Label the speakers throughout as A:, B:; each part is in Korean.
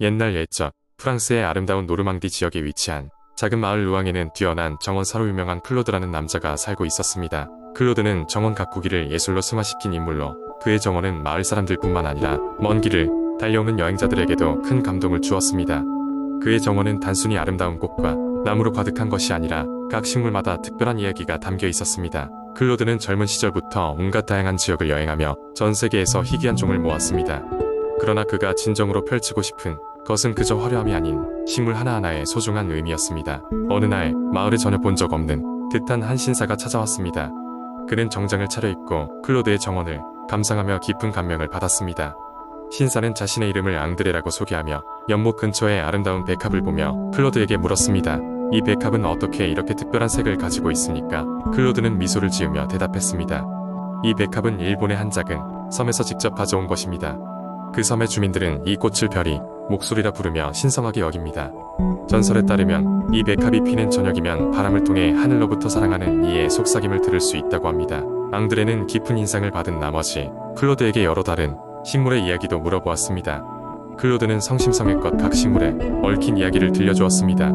A: 옛날 옛적 프랑스의 아름다운 노르망디 지역에 위치한 작은 마을 루앙에는 뛰어난 정원사로 유명한 클로드라는 남자가 살고 있었습니다. 클로드는 정원 가꾸기를 예술로 승화시킨 인물로 그의 정원은 마을 사람들뿐만 아니라 먼 길을 달려오는 여행자들에게도 큰 감동을 주었습니다. 그의 정원은 단순히 아름다운 꽃과 나무로 가득한 것이 아니라 각 식물마다 특별한 이야기가 담겨 있었습니다. 클로드는 젊은 시절부터 온갖 다양한 지역을 여행하며 전 세계에서 희귀한 종을 모았습니다. 그러나 그가 진정으로 펼치고 싶은 것은 그저 화려함이 아닌 식물 하나하나의 소중한 의미였습니다. 어느 날 마을에 전혀 본 적 없는 듯한 한 신사가 찾아왔습니다. 그는 정장을 차려입고 클로드의 정원을 감상하며 깊은 감명을 받았습니다. 신사는 자신의 이름을 앙드레라고 소개하며 연못 근처의 아름다운 백합을 보며 클로드에게 물었습니다. 이 백합은 어떻게 이렇게 특별한 색을 가지고 있습니까? 클로드는 미소를 지으며 대답했습니다. 이 백합은 일본의 한 작은 섬에서 직접 가져온 것입니다. 그 섬의 주민들은 이 꽃을 별이 목소리라 부르며 신성하게 여깁니다. 전설에 따르면 이 백합이 피는 저녁이면 바람을 통해 하늘로부터 사랑하는 이의 속삭임을 들을 수 있다고 합니다. 앙드레는 깊은 인상을 받은 나머지 클로드에게 여러 다른 식물의 이야기도 물어보았습니다. 클로드는 성심성의껏 각 식물에 얽힌 이야기를 들려주었습니다.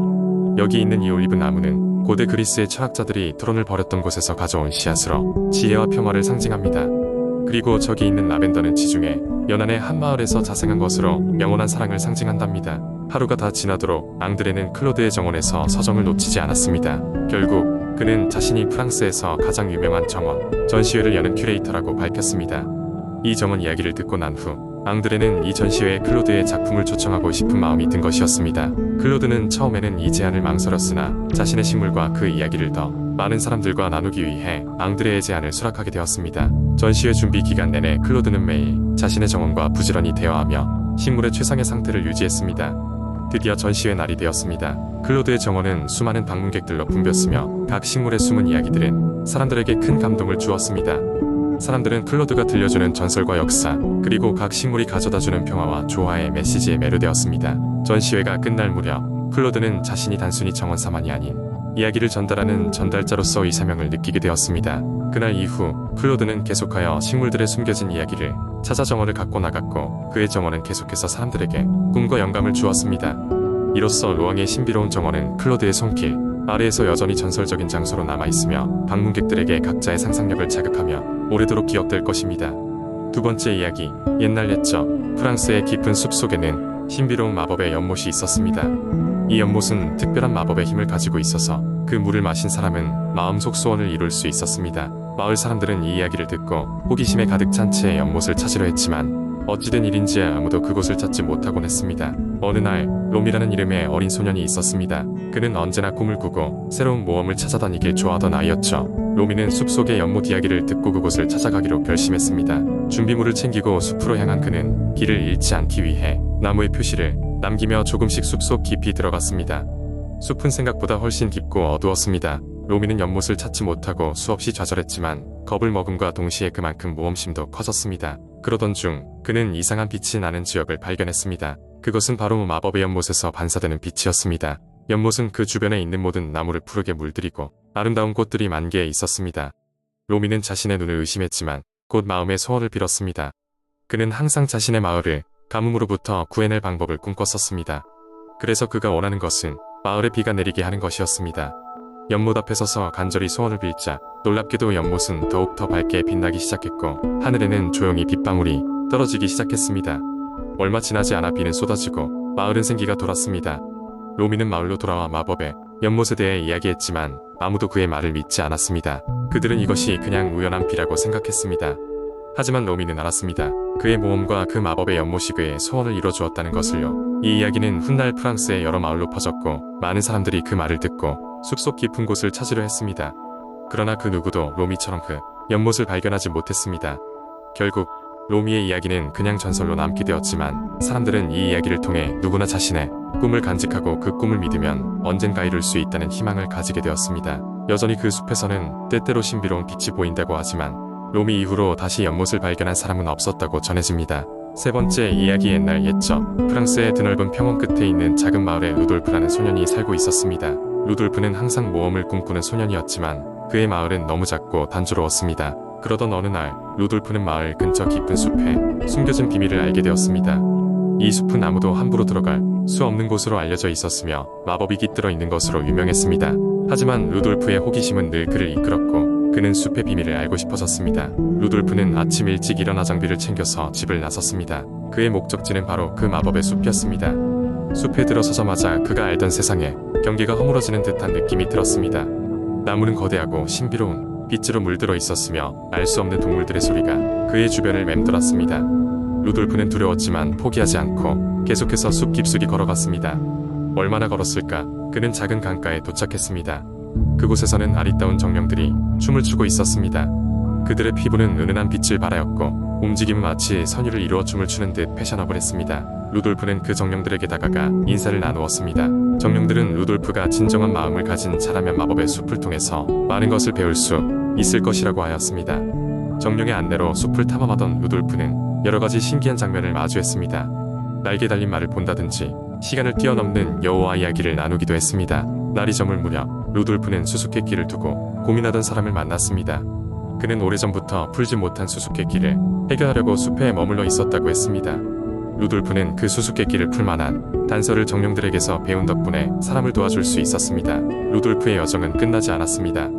A: 여기 있는 이 올리브 나무는 고대 그리스의 철학자들이 토론을 벌였던 곳에서 가져온 씨앗으로 지혜와 평화를 상징합니다. 그리고 저기 있는 라벤더는 지중해 연안의 한 마을에서 자생한 것으로 영원한 사랑을 상징한답니다. 하루가 다 지나도록 앙드레는 클로드의 정원에서 서정을 놓치지 않았습니다. 결국 그는 자신이 프랑스에서 가장 유명한 정원 전시회를 여는 큐레이터라고 밝혔습니다. 이 정원 이야기를 듣고 난 후 앙드레는 이 전시회에 클로드의 작품을 초청하고 싶은 마음이 든 것이었습니다. 클로드는 처음에는 이 제안을 망설였으나 자신의 식물과 그 이야기를 더 많은 사람들과 나누기 위해 앙드레의 제안을 수락하게 되었습니다. 전시회 준비 기간 내내 클로드는 매일 자신의 정원과 부지런히 대화하며 식물의 최상의 상태를 유지했습니다. 드디어 전시회 날이 되었습니다. 클로드의 정원은 수많은 방문객들로 붐볐으며 각 식물의 숨은 이야기들은 사람들에게 큰 감동을 주었습니다. 사람들은 클로드가 들려주는 전설과 역사, 그리고 각 식물이 가져다주는 평화와 조화의 메시지에 매료되었습니다. 전시회가 끝날 무렵 클로드는 자신이 단순히 정원사만이 아닌 이야기를 전달하는 전달자로서 이 사명을 느끼게 되었습니다. 그날 이후 클로드는 계속하여 식물들의 숨겨진 이야기를 찾아 정원을 갖고 나갔고 그의 정원은 계속해서 사람들에게 꿈과 영감을 주었습니다. 이로써 루앙의 신비로운 정원은 클로드의 손길 아래에서 여전히 전설적인 장소로 남아있으며 방문객들에게 각자의 상상력을 자극하며 오래도록 기억될 것입니다. 두 번째 이야기, 옛날 옛적 프랑스의 깊은 숲속에는 신비로운 마법의 연못이 있었습니다. 이 연못은 특별한 마법의 힘을 가지고 있어서 그 물을 마신 사람은 마음속 소원을 이룰 수 있었습니다. 마을 사람들은 이 이야기를 듣고 호기심에 가득 찬 채 연못을 찾으려 했지만 어찌된 일인지 아무도 그곳을 찾지 못하곤 했습니다. 어느 날 롬이라는 이름의 어린 소년이 있었습니다. 그는 언제나 꿈을 꾸고 새로운 모험을 찾아다니길 좋아하던 아이였죠. 로미는 숲속의 연못 이야기를 듣고 그곳을 찾아가기로 결심했습니다. 준비물을 챙기고 숲으로 향한 그는 길을 잃지 않기 위해 나무의 표시를 남기며 조금씩 숲속 깊이 들어갔습니다. 숲은 생각보다 훨씬 깊고 어두웠습니다. 로미는 연못을 찾지 못하고 수없이 좌절했지만 겁을 먹음과 동시에 그만큼 모험심도 커졌습니다. 그러던 중 그는 이상한 빛이 나는 지역을 발견했습니다. 그것은 바로 마법의 연못에서 반사되는 빛이었습니다. 연못은 그 주변에 있는 모든 나무를 푸르게 물들이고 아름다운 꽃들이 만개해 있었습니다. 로미는 자신의 눈을 의심했지만 곧 마음의 소원을 빌었습니다. 그는 항상 자신의 마을을 가뭄으로부터 구해낼 방법을 꿈꿨었습니다. 그래서 그가 원하는 것은 마을에 비가 내리게 하는 것이었습니다. 연못 앞에 서서 간절히 소원을 빌자 놀랍게도 연못은 더욱 더 밝게 빛나기 시작했고 하늘에는 조용히 빗방울이 떨어지기 시작했습니다. 얼마 지나지 않아 비는 쏟아지고 마을은 생기가 돌았습니다. 로미는 마을로 돌아와 마법의 연못에 대해 이야기했지만 아무도 그의 말을 믿지 않았습니다. 그들은 이것이 그냥 우연한 비라고 생각했습니다. 하지만 로미는 알았습니다. 그의 모험과 그 마법의 연못이 그의 소원을 이뤄주었다는 것을요. 이 이야기는 훗날 프랑스의 여러 마을로 퍼졌고 많은 사람들이 그 말을 듣고 숲속 깊은 곳을 찾으려 했습니다. 그러나 그 누구도 로미처럼 그 연못을 발견하지 못했습니다. 결국 로미의 이야기는 그냥 전설로 남게 되었지만 사람들은 이 이야기를 통해 누구나 자신의 꿈을 간직하고 그 꿈을 믿으면 언젠가 이룰 수 있다는 희망을 가지게 되었습니다. 여전히 그 숲에서는 때때로 신비로운 빛이 보인다고 하지만 로미 이후로 다시 연못을 발견한 사람은 없었다고 전해집니다. 세 번째 이야기, 옛날 옛적 프랑스의 드넓은 평원 끝에 있는 작은 마을에 루돌프라는 소년이 살고 있었습니다. 루돌프는 항상 모험을 꿈꾸는 소년이었지만 그의 마을은 너무 작고 단조로웠습니다. 그러던 어느 날 루돌프는 마을 근처 깊은 숲에 숨겨진 비밀을 알게 되었습니다. 이 숲은 아무도 함부로 들어갈 수 없는 곳으로 알려져 있었으며 마법이 깃들어 있는 것으로 유명했습니다. 하지만 루돌프의 호기심은 늘 그를 이끌었고 그는 숲의 비밀을 알고 싶어졌습니다. 루돌프는 아침 일찍 일어나 장비를 챙겨서 집을 나섰습니다. 그의 목적지는 바로 그 마법의 숲이었습니다. 숲에 들어서자마자 그가 알던 세상에 경계가 허물어지는 듯한 느낌이 들었습니다. 나무는 거대하고 신비로운 빛으로 물들어 있었으며 알 수 없는 동물들의 소리가 그의 주변을 맴돌았습니다. 루돌프는 두려웠지만 포기하지 않고 계속해서 숲 깊숙이 걸어갔습니다. 얼마나 걸었을까? 그는 작은 강가에 도착했습니다. 그곳에서는 아리따운 정령들이 춤을 추고 있었습니다. 그들의 피부는 은은한 빛을 발하였고 움직임은 마치 선율을 이루어 춤을 추는 듯 패셔너블했습니다. 루돌프는 그 정령들에게 다가가 인사를 나누었습니다. 정령들은 루돌프가 진정한 마음을 가진 자라면 마법의 숲을 통해서 많은 것을 배울 수 있을 것이라고 하였습니다. 정령의 안내로 숲을 탐험하던 루돌프는 여러 가지 신기한 장면을 마주했습니다. 날개 달린 말을 본다든지 시간을 뛰어넘는 여우와 이야기를 나누기도 했습니다. 날이 저물 무렵 루돌프는 수수께끼를 두고 고민하던 사람을 만났습니다. 그는 오래전부터 풀지 못한 수수께끼를 해결하려고 숲에 머물러 있었다고 했습니다. 루돌프는 그 수수께끼를 풀 만한 단서를 정령들에게서 배운 덕분에 사람을 도와줄 수 있었습니다. 루돌프의 여정은 끝나지 않았습니다.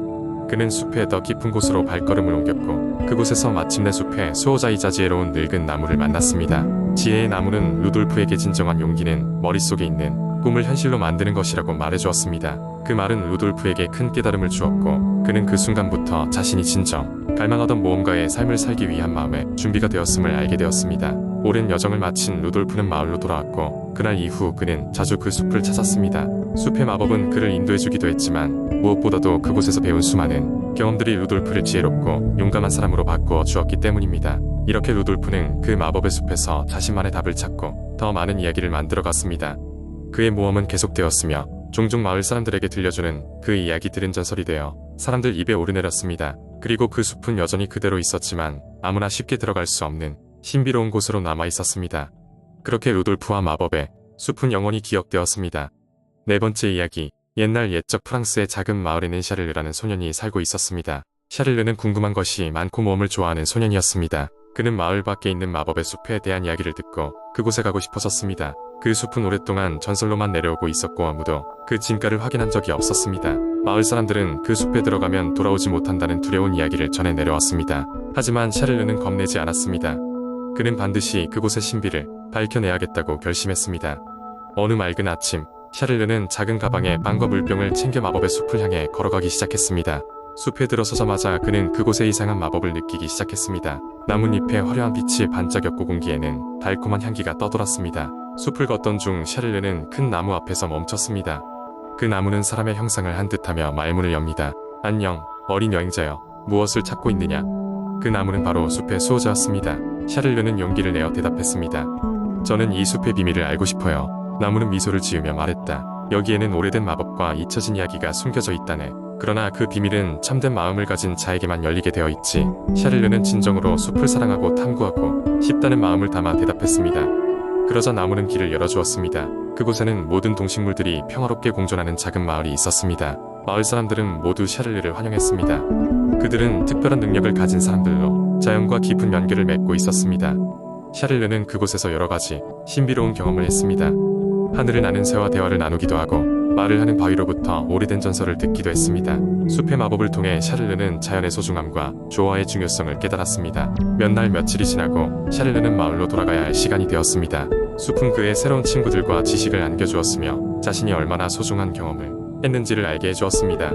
A: 그는 숲의 더 깊은 곳으로 발걸음을 옮겼고 그곳에서 마침내 숲의 수호자이자 지혜로운 늙은 나무를 만났습니다. 지혜의 나무는 루돌프에게 진정한 용기는 머릿속에 있는 꿈을 현실로 만드는 것이라고 말해주었습니다. 그 말은 루돌프에게 큰 깨달음을 주었고 그는 그 순간부터 자신이 진정 갈망하던 모험가의 삶을 살기 위한 마음의 준비가 되었음을 알게 되었습니다. 오랜 여정을 마친 루돌프는 마을로 돌아왔고 그날 이후 그는 자주 그 숲을 찾았습니다. 숲의 마법은 그를 인도해주기도 했지만 무엇보다도 그곳에서 배운 수많은 경험들이 루돌프를 지혜롭고 용감한 사람으로 바꾸어 주었기 때문입니다. 이렇게 루돌프는 그 마법의 숲에서 자신만의 답을 찾고 더 많은 이야기를 만들어갔습니다. 그의 모험은 계속되었으며 종종 마을 사람들에게 들려주는 그 이야기들은 전설이 되어 사람들 입에 오르내렸습니다. 그리고 그 숲은 여전히 그대로 있었지만 아무나 쉽게 들어갈 수 없는 신비로운 곳으로 남아 있었습니다. 그렇게 루돌프와 마법의 숲은 영원히 기억되었습니다. 네 번째 이야기. 옛날 옛적 프랑스의 작은 마을에는 샤를르라는 소년이 살고 있었습니다. 샤를르는 궁금한 것이 많고 모험을 좋아하는 소년이었습니다. 그는 마을 밖에 있는 마법의 숲에 대한 이야기를 듣고 그곳에 가고 싶어졌습니다. 그 숲은 오랫동안 전설로만 내려오고 있었고 아무도 그 진가를 확인한 적이 없었습니다. 마을 사람들은 그 숲에 들어가면 돌아오지 못한다는 두려운 이야기를 전해 내려왔습니다. 하지만 샤를르는 겁내지 않았습니다. 그는 반드시 그곳의 신비를 밝혀내야겠다고 결심했습니다. 어느 맑은 아침, 샤를르는 작은 가방에 빵과 물병을 챙겨 마법의 숲을 향해 걸어가기 시작했습니다. 숲에 들어서자마자 그는 그곳의 이상한 마법을 느끼기 시작했습니다. 나뭇잎에 화려한 빛이 반짝였고 공기에는 달콤한 향기가 떠돌았습니다. 숲을 걷던 중 샤를르는 큰 나무 앞에서 멈췄습니다. 그 나무는 사람의 형상을 한 듯하며 말문을 엽니다. 안녕, 어린 여행자여. 무엇을 찾고 있느냐? 그 나무는 바로 숲의 수호자였습니다. 샤를르는 용기를 내어 대답했습니다. 저는 이 숲의 비밀을 알고 싶어요. 나무는 미소를 지으며 말했다. 여기에는 오래된 마법과 잊혀진 이야기가 숨겨져 있다네. 그러나 그 비밀은 참된 마음을 가진 자에게만 열리게 되어 있지. 샤를르는 진정으로 숲을 사랑하고 탐구하고 싶다는 마음을 담아 대답했습니다. 그러자 나무는 길을 열어주었습니다. 그곳에는 모든 동식물들이 평화롭게 공존하는 작은 마을이 있었습니다. 마을 사람들은 모두 샤를르를 환영했습니다. 그들은 특별한 능력을 가진 사람들로 자연과 깊은 연결을 맺고 있었습니다. 샤를르는 그곳에서 여러 가지 신비로운 경험을 했습니다. 하늘을 나는 새와 대화를 나누기도 하고 말을 하는 바위로부터 오래된 전설을 듣기도 했습니다. 숲의 마법을 통해 샤를르는 자연의 소중함과 조화의 중요성을 깨달았습니다. 몇 날 며칠이 지나고 샤를르는 마을로 돌아가야 할 시간이 되었습니다. 숲은 그의 새로운 친구들과 지식을 안겨주었으며 자신이 얼마나 소중한 경험을 했는지를 알게 해주었습니다.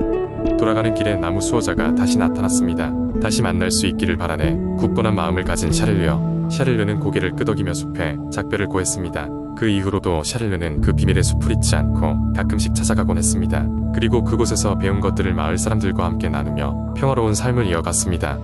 A: 돌아가는 길에 나무 수호자가 다시 나타났습니다. 다시 만날 수 있기를 바라네. 굳건한 마음을 가진 샤를르여. 샤를르는 고개를 끄덕이며 숲에 작별을 고했습니다. 그 이후로도 샤를르는 그 비밀의 숲을 잊지 않고 가끔씩 찾아가곤 했습니다. 그리고 그곳에서 배운 것들을 마을 사람들과 함께 나누며 평화로운 삶을 이어갔습니다.